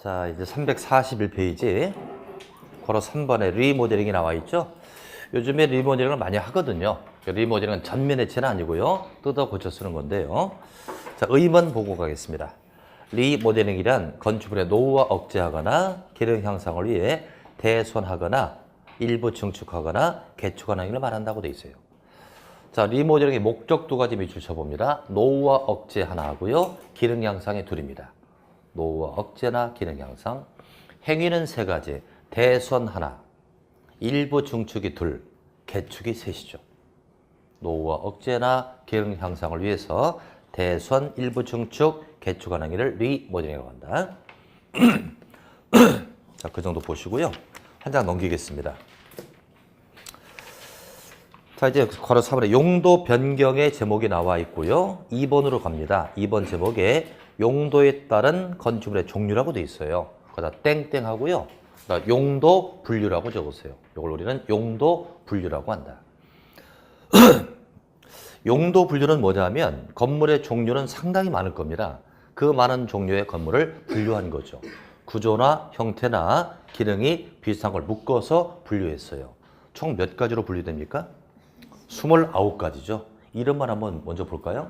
자, 이제 341페이지 걸어 3번에 리모델링이 나와 있죠. 요즘에 리모델링을 많이 하거든요. 리모델링은 전면 해체는 아니고요. 뜯어 고쳐 쓰는 건데요. 자, 의문 보고 가겠습니다. 리모델링이란 건축물의 노후화 억제하거나 기능 향상을 위해 대손하거나 일부 증축하거나 개축하는 행위를 말한다고 돼 있어요. 자, 리모델링의 목적 두 가지 밑줄 쳐봅니다. 노후화 억제 하나 하고요. 기능 향상의 둘입니다. 노후화 억제나 기능 향상. 행위는 세 가지. 대손 하나, 일부 증축이 둘, 개축이 셋이죠. 노후화 억제나 기능 향상을 위해서 대손, 일부 증축, 개축하는 행위를 리모델링이라고 한다. 자, 그 정도 보시고요. 한 장 넘기겠습니다. 자, 이제 걸어 4번에 용도 변경의 제목이 나와 있고요. 2번으로 갑니다. 2번 제목에 용도에 따른 건축물의 종류라고 돼 있어요. 거기다 땡땡 하고요. 용도 분류라고 적으세요. 이걸 우리는 용도 분류라고 한다. 용도 분류는 뭐냐면 건물의 종류는 상당히 많을 겁니다. 그 많은 종류의 건물을 분류한 거죠. 구조나 형태나 기능이 비슷한 걸 묶어서 분류했어요. 총 몇 가지로 분류됩니까? 29가지죠. 이름만 한번 먼저 볼까요?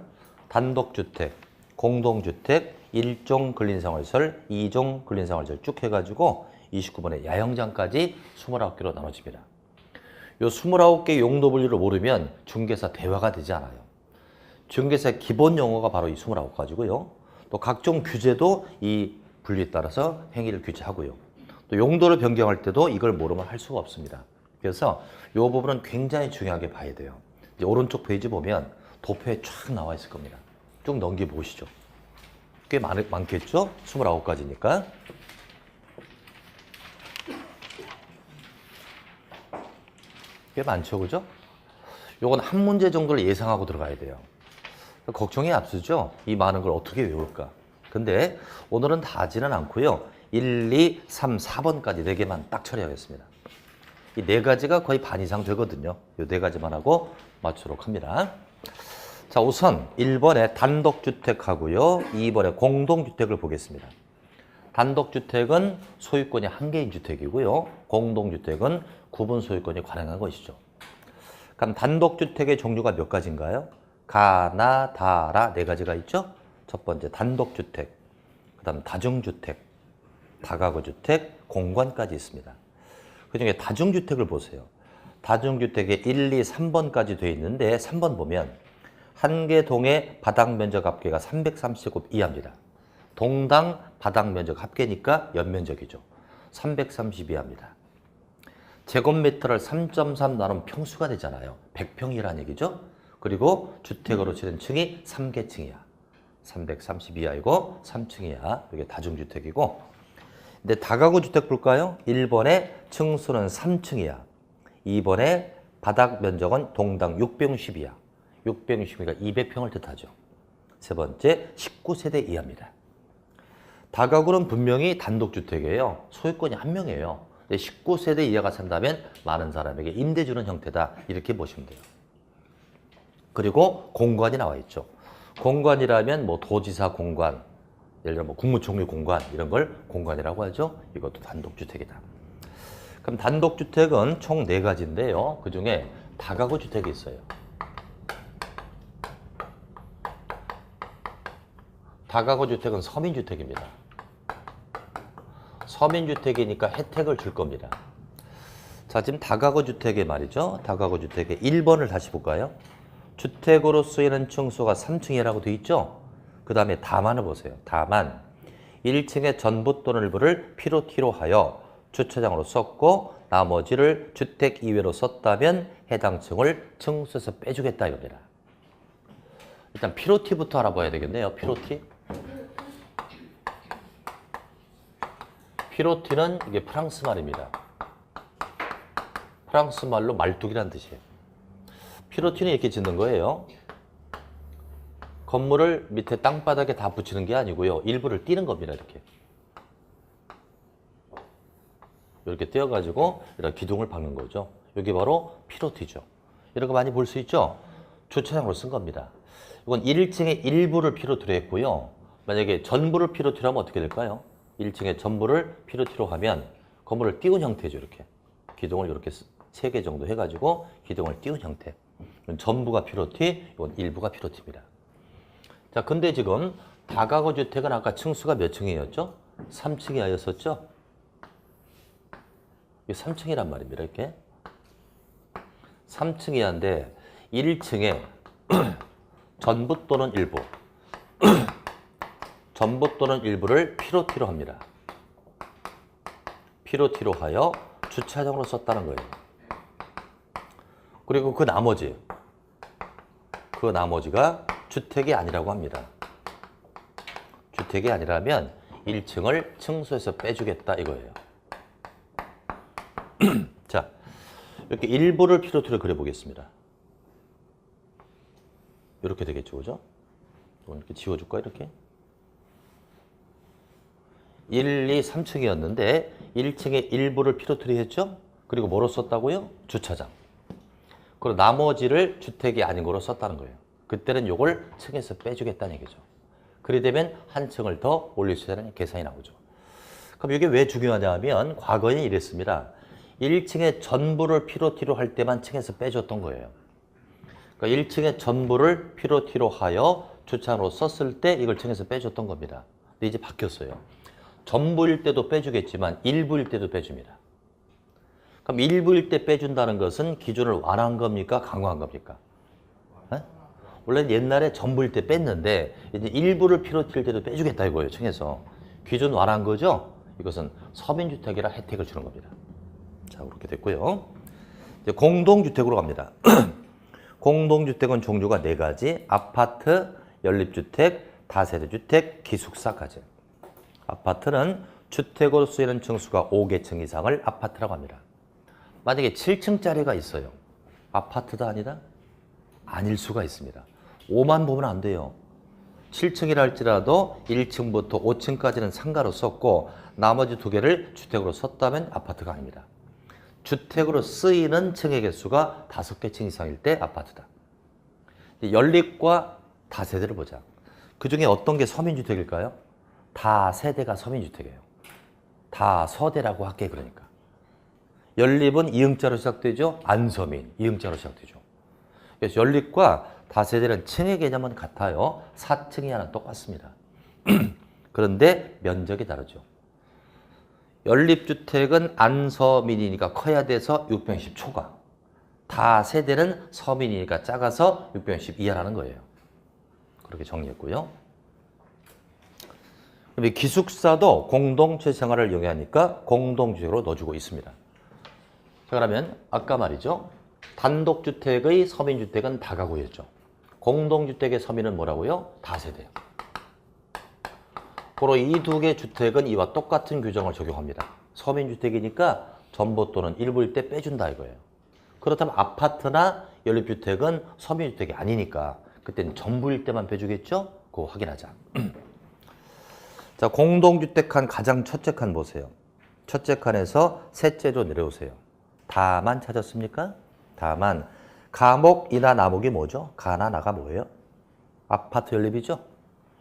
단독주택, 공동주택, 1종 근린생활시설, 2종 근린생활시설 쭉 해가지고 29번에 야영장까지 29개로 나눠집니다. 이 29개 용도 분류를 모르면 중개사 대화가 되지 않아요. 중개사의 기본 용어가 바로 이 29가지고요. 또 각종 규제도 이 분류에 따라서 행위를 규제하고요. 또 용도를 변경할 때도 이걸 모르면 할 수가 없습니다. 그래서 이 부분은 굉장히 중요하게 봐야 돼요. 이제 오른쪽 페이지 보면 도표에 쫙 나와 있을 겁니다. 쭉 넘겨보시죠. 꽤 많겠죠? 29가지니까. 꽤 많죠, 그죠? 요건 한 문제 정도를 예상하고 들어가야 돼요. 걱정이 앞서죠? 이 많은 걸 어떻게 외울까? 근데 오늘은 다 하지는 않고요. 1, 2, 3, 4번까지 4개만 딱 처리하겠습니다. 이 4가지가 거의 반 이상 되거든요. 이 4가지만 하고 맞추도록 합니다. 자, 우선 1번에 단독주택하고요. 2번에 공동주택을 보겠습니다. 단독주택은 소유권이 한 개인 주택이고요. 공동주택은 구분 소유권이 관행한 것이죠. 그럼 단독주택의 종류가 몇 가지인가요? 가, 나, 다, 라 4가지가 있죠. 첫 번째 단독주택, 그 다음 다중주택, 다가구주택, 공관까지 있습니다. 그중에 다중주택을 보세요. 다중주택에 1, 2, 3번까지 되어 있는데 3번 보면 한 개 동의 바닥 면적 합계가 330제곱 이하입니다. 동당 바닥 면적 합계니까 연면적이죠. 330 이하입니다. 제곱미터를 3.3 나누면 평수가 되잖아요. 100평이라는 얘기죠. 그리고 주택으로 치는 층이 3계층이야. 330 이하이고 3층 이하. 이게 다중주택이고. 근데 다가구 주택 볼까요? 1번에 층수는 3층이야. 2번에 바닥 면적은 동당 660 이하. 660이니까 200평을 뜻하죠. 세 번째 19세대 이하입니다. 다가구는 분명히 단독주택이에요. 소유권이 한 명이에요. 근데 19세대 이하가 산다면 많은 사람에게 임대 주는 형태다. 이렇게 보시면 돼요. 그리고 공관이 나와 있죠. 공관이라면 뭐 도지사 공관, 예를 들어 뭐 국무총리 공관 이런 걸 공관이라고 하죠. 이것도 단독주택이다. 그럼 단독주택은 총 4가지인데요. 그중에 다가구 주택이 있어요. 다가구 주택은 서민주택입니다. 서민주택이니까 혜택을 줄 겁니다. 자, 지금 다가구 주택에 말이죠. 다가구 주택의 1번을 다시 볼까요? 주택으로 쓰이는 층수가 3층이라고 되어 있죠. 그 다음에 다만을 보세요. 다만 1층의 전부 또는 일부를 피로티로 하여 주차장으로 썼고 나머지를 주택 이외로 썼다면 해당 층을 층수에서 빼주겠다 이겁니다. 일단 피로티부터 알아봐야 되겠네요. 피로티. 피로티는 이게 프랑스 말입니다. 프랑스 말로 말뚝이라는 뜻이에요. 피로티는 이렇게 짓는 거예요. 건물을 밑에 땅바닥에 다 붙이는 게 아니고요. 일부를 띄는 겁니다. 이렇게 띄어가지고 이런 기둥을 박는 거죠. 이게 바로 피로티죠. 이런 거 많이 볼 수 있죠. 주차장으로 쓴 겁니다. 이건 1층의 일부를 피로티로 했고요. 만약에 전부를 피로티로 하면 어떻게 될까요? 1층에 전부를 필요티로 하면 건물을 띄운 형태죠. 이렇게 기둥을 이렇게 3개 정도 해가지고 기둥을 띄운 형태. 이건 전부가 필요티, 이건 일부가 필요티입니다. 자, 근데 지금 다가구 주택은 아까 층수가 몇 층이었죠? 3층이었었죠? 이게 3층이란 말입니다. 이렇게 3층이었는데 1층에 전부 또는 일부 전부 또는 일부를 필요티로 합니다. 필요티로 하여 주차장으로 썼다는 거예요. 그리고 그 나머지가 주택이 아니라고 합니다. 주택이 아니라면 1층을 층수에서 빼주겠다 이거예요. 자, 이렇게 일부를 필요티로 그려보겠습니다. 이렇게 되겠죠, 그죠? 이렇게 지워줄까, 이렇게? 1, 2, 3층이었는데 1층에 일부를 필요티로 했죠? 그리고 뭐로 썼다고요? 주차장. 그리고 나머지를 주택이 아닌 거로 썼다는 거예요. 그때는 이걸 층에서 빼주겠다는 얘기죠. 그래 되면 한 층을 더 올릴 수 있다는 계산이 나오죠. 그럼 이게 왜 중요하냐 하면 과거에 이랬습니다. 1층에 전부를 필요티로 할 때만 층에서 빼줬던 거예요. 그러니까 1층에 전부를 필요티로 하여 주차장으로 썼을 때 이걸 층에서 빼줬던 겁니다. 근데 이제 바뀌었어요. 전부일 때도 빼주겠지만 일부일 때도 빼줍니다. 그럼 일부일 때 빼준다는 것은 기준을 완화한 겁니까? 강화한 겁니까? 네? 원래 옛날에 전부일 때 뺐는데 이제 일부를 필요티일 때도 빼주겠다 이거예요. 층에서. 기준 완화한 거죠? 이것은 서민주택이라 혜택을 주는 겁니다. 자, 그렇게 됐고요. 이제 공동주택으로 갑니다. 공동주택은 종류가 4가지. 아파트, 연립주택, 다세대주택, 기숙사까지. 아파트는 주택으로 쓰이는 층수가 5개층 이상을 아파트라고 합니다. 만약에 7층짜리가 있어요. 아파트다 아니다? 아닐 수가 있습니다. 5만 보면 안 돼요. 7층이라 할지라도 1층부터 5층까지는 상가로 썼고 나머지 2개를 주택으로 썼다면 아파트가 아닙니다. 주택으로 쓰이는 층의 개수가 5개 층 이상일 때 아파트다. 연립과 다세대를 보자. 그중에 어떤 게 서민주택일까요? 다세대가 서민주택이에요. 다서대라고 할게 그러니까. 연립은 이응자로 시작되죠. 안서민, 이응자로 시작되죠. 그래서 연립과 다세대는 층의 개념은 같아요. 4층이 하나 똑같습니다. 그런데 면적이 다르죠. 연립주택은 안서민이니까 커야 돼서 610 초과. 다세대는 서민이니까 작아서 610 이하라는 거예요. 그렇게 정리했고요. 기숙사도 공동체 생활을 영위하니까 공동주택으로 넣어주고 있습니다. 자, 그러면 아까 말이죠. 단독주택의 서민주택은 다가구였죠. 공동주택의 서민은 뭐라고요? 다세대요. 바로 이 2개 주택은 이와 똑같은 규정을 적용합니다. 서민주택이니까 전부 또는 일부일 때 빼준다 이거예요. 그렇다면 아파트나 연립주택은 서민주택이 아니니까 그때는 전부일 때만 빼주겠죠? 그거 확인하자. 자, 공동주택 칸 가장 첫째 칸 보세요. 첫째 칸에서 셋째로 내려오세요. 다만 찾았습니까? 다만 가목, 이나, 나목이 뭐죠? 가나, 나가 뭐예요? 아파트 연립이죠?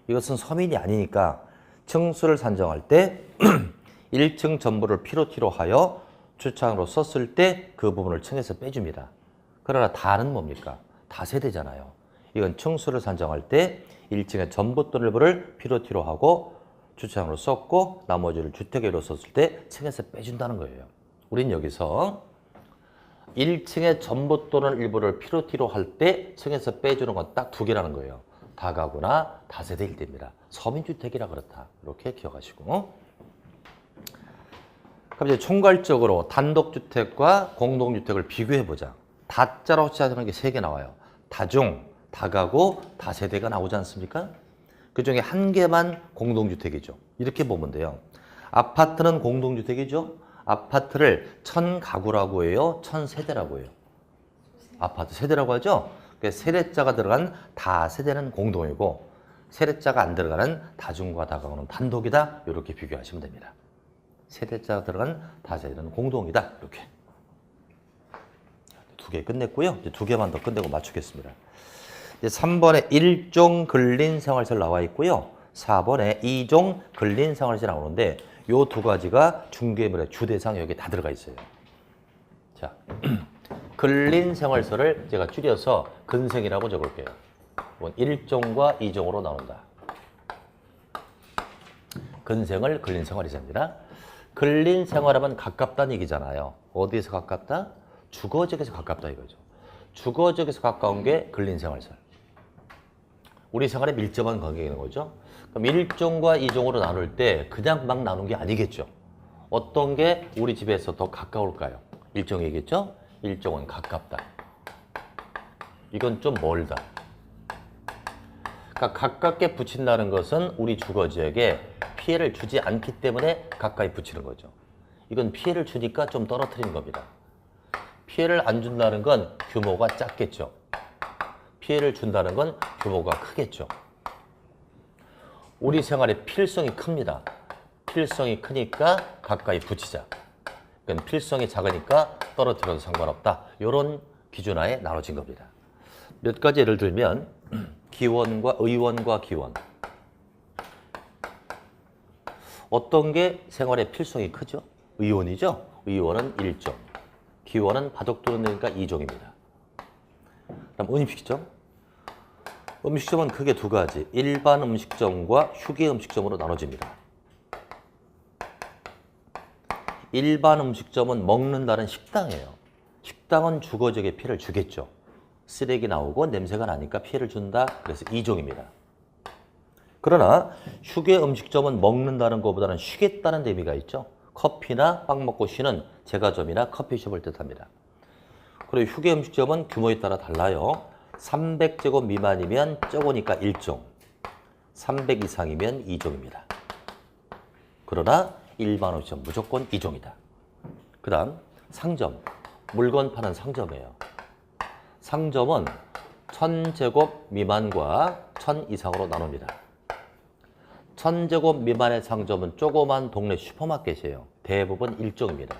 이것은 서민이 아니니까 층수를 산정할 때 1층 전부를 필요티로 하여 주차장으로 썼을 때 그 부분을 층에서 빼줍니다. 그러나 다는 뭡니까? 다세대잖아요. 이건 층수를 산정할 때 1층의 전부 또는 일부를 필요티로 하고 주차장으로 썼고 나머지를 주택으로 썼을 때 층에서 빼준다는 거예요. 우린 여기서 1층의 전부 또는 일부를 필요티로 할 때 층에서 빼주는 건 딱 2개라는 거예요. 다가구나 다세대일 때입니다. 서민주택이라 그렇다. 이렇게 기억하시고. 그럼 이제 총괄적으로 단독주택과 공동주택을 비교해보자. 다자로 시작하는 게 3개 나와요. 다중, 다가구, 다세대가 나오지 않습니까? 그 중에 1개만 공동주택이죠. 이렇게 보면 돼요. 아파트는 공동주택이죠. 아파트를 1000가구라고 해요? 1000세대라고 해요? 아파트 세대라고 하죠? 세대자가 들어간 다세대는 공동이고 세대자가 안 들어가는 다중과 다가구는 단독이다. 이렇게 비교하시면 됩니다. 세대자가 들어간 다세대는 공동이다. 이렇게. 2개 끝냈고요. 이제 2개만 더 끝내고 맞추겠습니다. 이제 3번에 일종 근린 생활설 나와 있고요. 4번에 2종 근린생활시 나오는데 요 두 가지가 중개물의 주대상 여기 다 들어가 있어요. 자, 근린생활서를 제가 줄여서 근생이라고 적을게요. 1종과 2종으로 나눈다. 근생을 근린생활이입니다. 근린생활하면 가깝다는 얘기잖아요. 어디에서 가깝다? 주거지역에서 가깝다 이거죠. 주거지역에서 가까운 게 근린생활설. 우리 생활에 밀접한 관계인 거죠. 그럼 1종과 2종으로 나눌 때 그냥 막 나눈 게 아니겠죠. 어떤 게 우리 집에서 더 가까울까요? 1종이겠죠? 1종은 가깝다. 이건 좀 멀다. 그러니까 가깝게 붙인다는 것은 우리 주거지역에 피해를 주지 않기 때문에 가까이 붙이는 거죠. 이건 피해를 주니까 좀 떨어뜨리는 겁니다. 피해를 안 준다는 건 규모가 작겠죠. 피해를 준다는 건 규모가 크겠죠. 우리 생활에 필성이 큽니다. 필성이 크니까 가까이 붙이자. 그건 필성이 작으니까 떨어뜨려도 상관없다. 이런 기준하에 나눠진 겁니다. 몇 가지 예를 들면 기원과 의원과 기원. 어떤 게 생활의 필성이 크죠? 의원이죠? 의원은 1종. 기원은 바둑 두르니까 2종입니다. 그럼 음식점. 음식점은 크게 두 가지. 일반 음식점과 휴게 음식점으로 나눠집니다. 일반 음식점은 먹는다는 식당이에요. 식당은 주거지역에 피해를 주겠죠. 쓰레기 나오고 냄새가 나니까 피해를 준다. 그래서 2종입니다. 그러나 휴게 음식점은 먹는다는 것보다는 쉬겠다는 의미가 있죠. 커피나 빵 먹고 쉬는 제과점이나 커피숍을 뜻합니다. 그리고 휴게 음식점은 규모에 따라 달라요. 300제곱 미만이면 적으니까 1종, 300 이상이면 2종입니다. 그러나 일반 음식점 무조건 2종이다. 그 다음 상점, 물건 파는 상점이에요. 상점은 1000제곱 미만과 1000 이상으로 나눕니다. 1000제곱 미만의 상점은 조그만 동네 슈퍼마켓이에요. 대부분 1종입니다.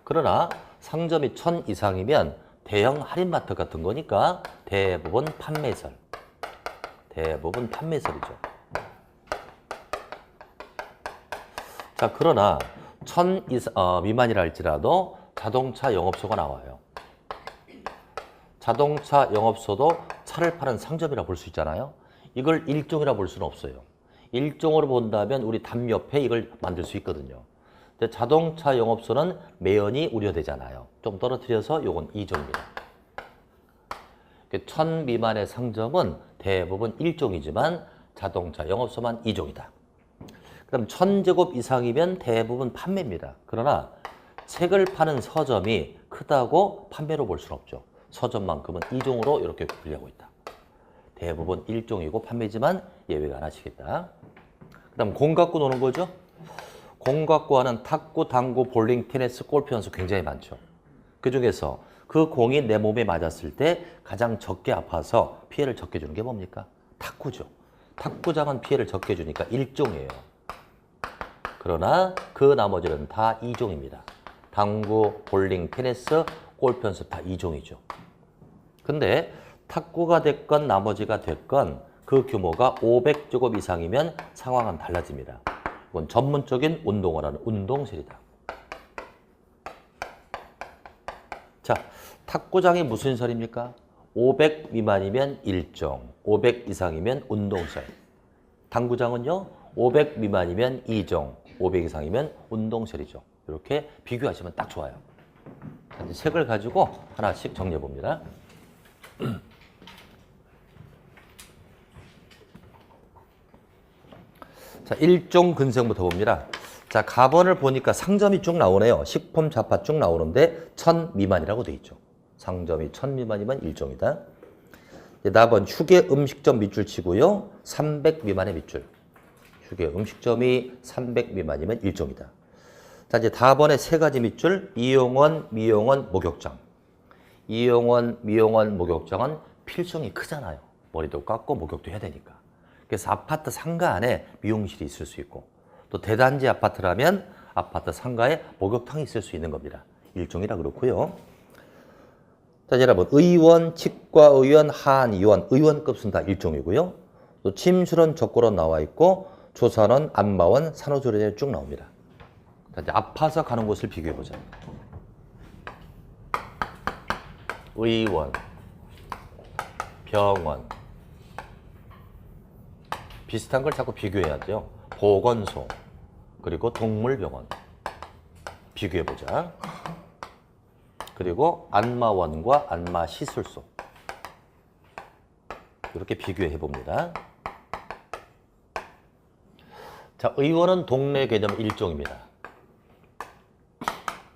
그러나 상점이 1000 이상이면 대형 할인마트 같은 거니까 대부분 판매설. 대부분 판매설이죠. 자, 그러나 1000 미만이라 할지라도 자동차 영업소가 나와요. 자동차 영업소도 차를 파는 상점이라 볼 수 있잖아요. 이걸 1종이라 볼 수는 없어요. 1종으로 본다면 우리 담 옆에 이걸 만들 수 있거든요. 근데 자동차 영업소는 매연이 우려되잖아요. 좀 떨어뜨려서 요건 2종입니다. 1000 미만의 상점은 대부분 1종이지만 자동차 영업소만 2종이다. 그럼 1000제곱 이상이면 대부분 판매입니다. 그러나 책을 파는 서점이 크다고 판매로 볼 수는 없죠. 서점만큼은 2종으로 이렇게 분류하고 있다. 대부분 1종이고 판매지만 예외가 하나씩있다. 그 다음 공 갖고 노는 거죠. 공 갖고 하는 탁구, 당구, 볼링, 테니스, 골프 연수 굉장히 많죠. 그중에서 그 공이 내 몸에 맞았을 때 가장 적게 아파서 피해를 적게 주는 게 뭡니까? 탁구죠. 탁구장은 피해를 적게 주니까 1종이에요. 그러나 그 나머지는 다 2종입니다. 당구, 볼링, 테니스, 골프 연습 다 2종이죠. 근데 탁구가 됐건 나머지가 됐건 그 규모가 500제곱 이상이면 상황은 달라집니다. 이건 전문적인 운동을 하는 운동실이다. 자, 탁구장이 무슨 설입니까? 500 미만이면 1종, 500 이상이면 운동설. 당구장은요, 500 미만이면 2종, 500 이상이면 운동설이죠. 이렇게 비교하시면 딱 좋아요. 이제 책을 가지고 하나씩 정리해 봅니다. 자, 1종 근생부터 봅니다. 자, 가번을 보니까 상점이 쭉 나오네요. 식품, 잡화 쭉 나오는데 1000 미만이라고 돼 있죠. 상점이 1000 미만이면 1종이다. 나번 휴게 음식점 밑줄 치고요. 300 미만의 밑줄. 휴게 음식점이 300 미만이면 1종이다. 자, 이제 다번에 세 가지 밑줄. 이용원, 미용원, 목욕장. 이용원, 미용원, 목욕장은 필성이 크잖아요. 머리도 깎고 목욕도 해야 되니까. 그래서 아파트 상가 안에 미용실이 있을 수 있고 또 대단지 아파트라면 아파트 상가에 목욕탕이 있을 수 있는 겁니다. 1종이라 그렇고요. 자, 여러분 의원, 치과의원, 한의원, 의원급은 다 일종이고요. 또 침술원, 적고론 나와 있고 조산원, 안마원, 산후조리원이 쭉 나옵니다. 자, 이제 아파서 가는 곳을 비교해 보자. 의원, 병원, 비슷한 걸 자꾸 비교해야 돼요. 보건소, 그리고 동물병원 비교해 보자. 그리고 안마원과 안마시술소 이렇게 비교해 봅니다. 자, 의원은 동네 개념 일종입니다.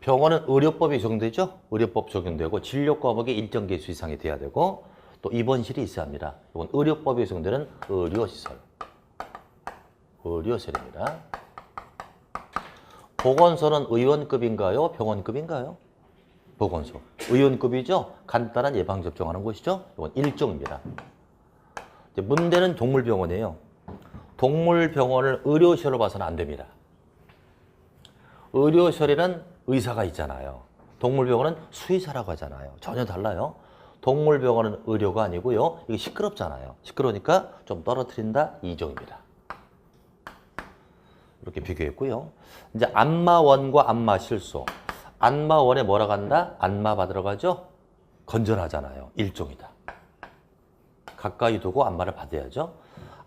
병원은 의료법이 적용되죠? 의료법 적용되고 진료 과목이 일정 개수 이상이 돼야 되고 또 입원실이 있어야 합니다. 이건 의료법에 적용되는 의료시설. 의료시설입니다. 보건소는 의원급인가요? 병원급인가요? 보건소. 의원급이죠? 간단한 예방접종하는 곳이죠? 이건 일종입니다. 이제 문제는 동물병원이에요. 동물병원을 의료시설로 봐서는 안 됩니다. 의료시설에는 의사가 있잖아요. 동물병원은 수의사라고 하잖아요. 전혀 달라요. 동물병원은 의료가 아니고요. 이게 시끄럽잖아요. 시끄러우니까 좀 떨어뜨린다. 이종입니다. 이렇게 비교했고요. 이제 안마원과 안마실소. 안마원에 뭐라 간다? 안마 받으러 가죠? 건전하잖아요. 일종이다. 가까이 두고 안마를 받아야죠.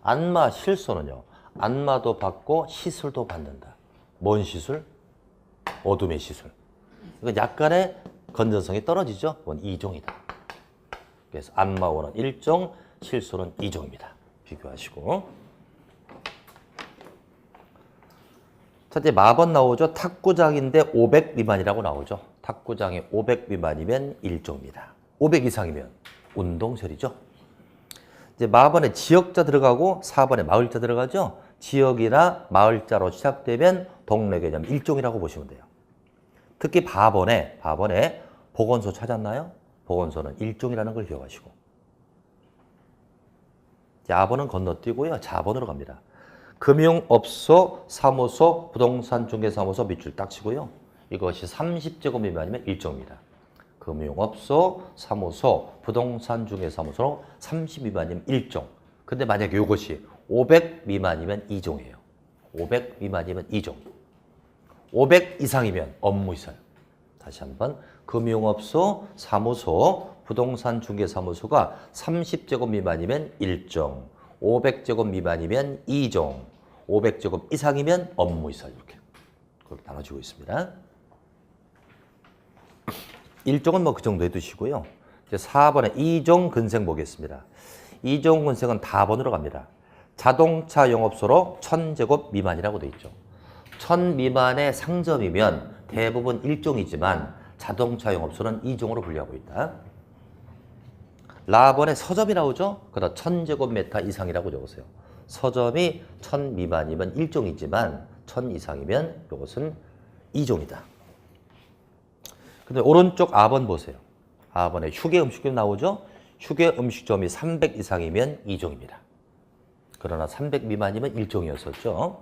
안마실소는요. 안마도 받고 시술도 받는다. 뭔 시술? 어둠의 시술. 이건 약간의 건전성이 떨어지죠? 이건 이종이다. 그래서 안마원은 1종, 실소는 2종입니다. 비교하시고. 자, 이제 마번 나오죠. 탁구장인데 500 미만이라고 나오죠. 탁구장이 500 미만이면 1종입니다. 500 이상이면 운동설이죠. 이제 마번에 지역자 들어가고 4번에 마을자 들어가죠. 지역이나 마을자로 시작되면 동네 개념 1종이라고 보시면 돼요. 특히 바번에 보건소 찾았나요? 보건소는 1종이라는 걸 기억하시고. 야번은 건너뛰고요. 자번으로 갑니다. 금융업소, 사무소, 부동산 중개사무소 밑줄 딱 치고요. 이것이 30제곱 미만이면 1종입니다. 금융업소, 사무소, 부동산 중개사무소 30 미만이면 1종. 근데 만약에 이것이 500 미만이면 2종이에요. 500 미만이면 2종. 500 이상이면 업무시설. 다시 한번 금융업소, 사무소, 부동산 중개사무소가 30제곱 미만이면 1종. 500제곱 미만이면 2종, 500제곱 이상이면 업무시설 이렇게 그렇게 나눠지고 있습니다. 1종은 뭐 그 정도 해두시고요. 이제 4번에 2종 근생 보겠습니다. 2종 근생은 다번으로 갑니다. 자동차 영업소로 1000제곱 미만이라고 돼 있죠. 1000 미만의 상점이면 대부분 1종이지만 자동차 영업소는 2종으로 분류하고 있다. 라번에 서점이 나오죠? 그러다 1000제곱미터 이상이라고 적으세요. 서점이 1000 미만이면 1종이지만 1000 이상이면 이것은 2종이다. 근데 오른쪽 A번 보세요. A번에 휴게 음식점 나오죠? 휴게 음식점이 300 이상이면 2종입니다. 그러나 300 미만이면 1종이었었죠.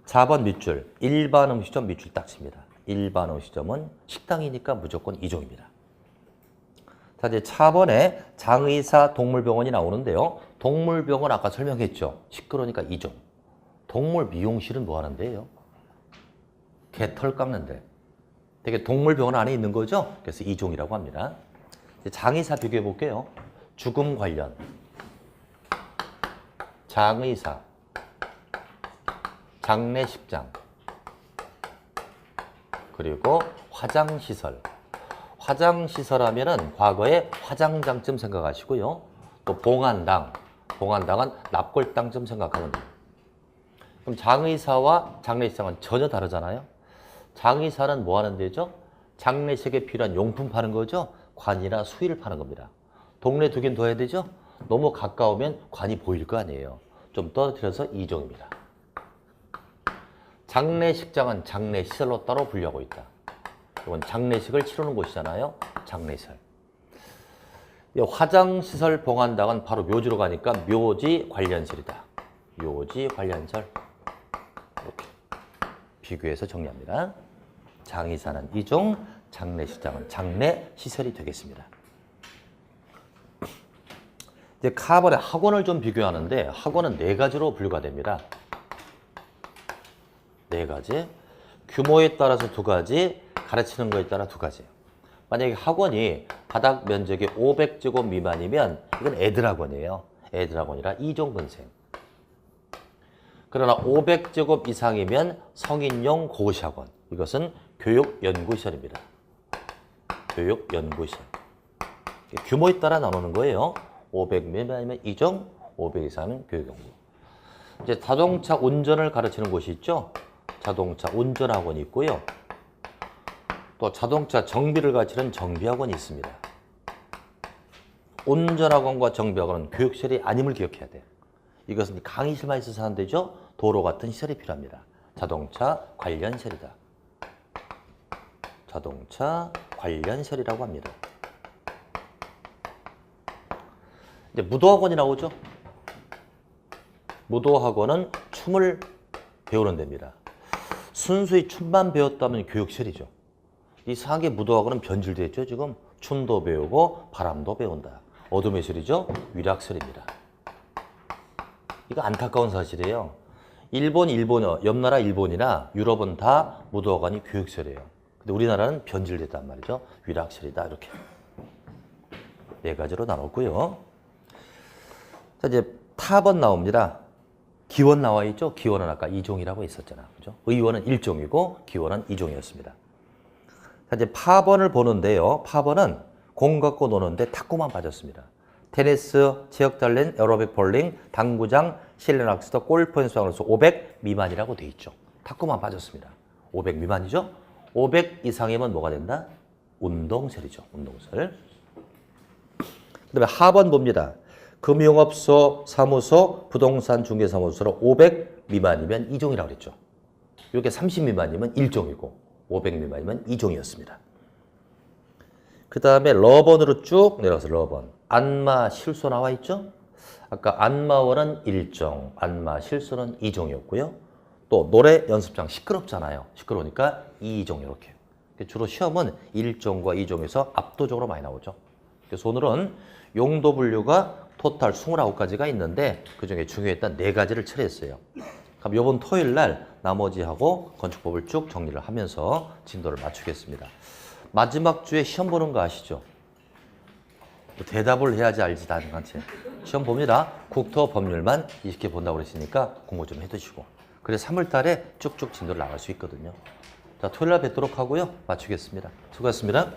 4번 밑줄, 일반 음식점 밑줄 딱 칩니다. 일반 음식점은 식당이니까 무조건 2종입니다. 자, 이제 차번에 장의사 동물병원이 나오는데요. 동물병원 아까 설명했죠. 시끄러우니까 2종. 동물 미용실은 뭐 하는데요? 개털 깎는데. 되게 동물병원 안에 있는 거죠? 그래서 2종이라고 합니다. 이제 장의사 비교해 볼게요. 죽음 관련. 장의사. 장례식장. 그리고 화장시설. 화장시설 하면은 과거에 화장장쯤 생각하시고요. 또 봉안당. 봉안당은 납골당쯤 생각하면 돼요. 그럼 장의사와 장례식장은 전혀 다르잖아요. 장의사는 뭐 하는 데죠? 장례식에 필요한 용품 파는 거죠. 관이나 수의를 파는 겁니다. 동네 두 개는 둬야 되죠. 너무 가까우면 관이 보일 거 아니에요. 좀 떨어뜨려서 2종입니다. 장례식장은 장례시설로 따로 분류하고 있다. 이건 장례식을 치르는 곳이잖아요. 장례시설. 화장시설 봉안당은 바로 묘지로 가니까 묘지 관련설이다. 묘지 관련설. 이렇게 비교해서 정리합니다. 장의사는 2종, 장례식장은 장례 시설이 되겠습니다. 이제 카번의 학원을 좀 비교하는데 학원은 네 가지로 분류가 됩니다. 네 가지. 규모에 따라서 두 가지, 가르치는 거에 따라 두 가지. 만약에 학원이 바닥 면적이 500제곱 미만이면 이건 애들 학원이에요. 애들 학원이라 이종근생. 그러나 500제곱 이상이면 성인용 고시 학원. 이것은 교육연구시설입니다. 교육연구시설. 규모에 따라 나누는 거예요. 500 미만이면 이종, 500 이상은 교육연구. 이제 자동차 운전을 가르치는 곳이 있죠. 자동차 운전학원이 있고요. 또 자동차 정비를 가르치는 정비학원이 있습니다. 운전학원과 정비학원은 교육시설이 아님을 기억해야 돼요. 이것은 강의실만 있어서 하는 데죠. 도로 같은 시설이 필요합니다. 자동차 관련 시설이다. 자동차 관련 시설이라고 합니다. 이제 무도학원이 나오죠. 무도학원은 춤을 배우는 데입니다. 순수히 춤만 배웠다면 교육시설이죠. 이 상계 무도학원은 변질되어 있죠. 지금 춤도 배우고 바람도 배운다. 어둠의 시설이죠. 위락시설입니다. 이거 안타까운 사실이에요. 일본, 옆나라 일본이나 유럽은 다 무도학원이 교육시설이에요. 근데 우리나라는 변질됐단 말이죠. 위락시설이다. 이렇게 네 가지로 나눴고요. 자, 이제 타번 나옵니다. 기원 나와 있죠? 기원은 아까 2종이라고 했었잖아. 그죠? 의원은 1종이고 기원은 2종이었습니다. 자, 이제 파번을 보는데요. 파번은 공 갖고 노는데 탁구만 빠졌습니다. 테니스, 체육단련, 에어로빅 볼링, 당구장, 실내 낚시터, 골프 연습장으로서 500 미만이라고 돼 있죠. 탁구만 빠졌습니다. 500 미만이죠? 500 이상이면 뭐가 된다? 운동설이죠. 운동설. 그 다음에 하번 봅니다. 금융업소, 사무소, 부동산 중개사무소로 500 미만이면 2종이라고 그랬죠. 이게 30 미만이면 1종이고 500 미만이면 2종이었습니다. 그 다음에 러번으로 쭉 내려가서 러번. 안마, 실소 나와 있죠? 아까 안마원은 1종, 안마, 실소는 2종이었고요. 또 노래 연습장 시끄럽잖아요. 시끄러우니까 2종 이렇게. 주로 시험은 1종과 2종에서 압도적으로 많이 나오죠. 그래서 오늘은 용도 분류가 토탈 29가지가 있는데 그중에 중요했던 4가지를 처리했어요. 그럼 이번 토요일 날 나머지하고 건축법을 쭉 정리를 하면서 진도를 맞추겠습니다. 마지막 주에 시험 보는 거 아시죠? 대답을 해야지 알지 나한테. 시험 봅니다. 국토 법률만 20개 본다고 그랬으니까 공부 좀 해두시고. 그래서 3월 달에 쭉쭉 진도를 나갈 수 있거든요. 자, 토요일 날 뵙도록 하고요. 마치겠습니다. 수고하셨습니다.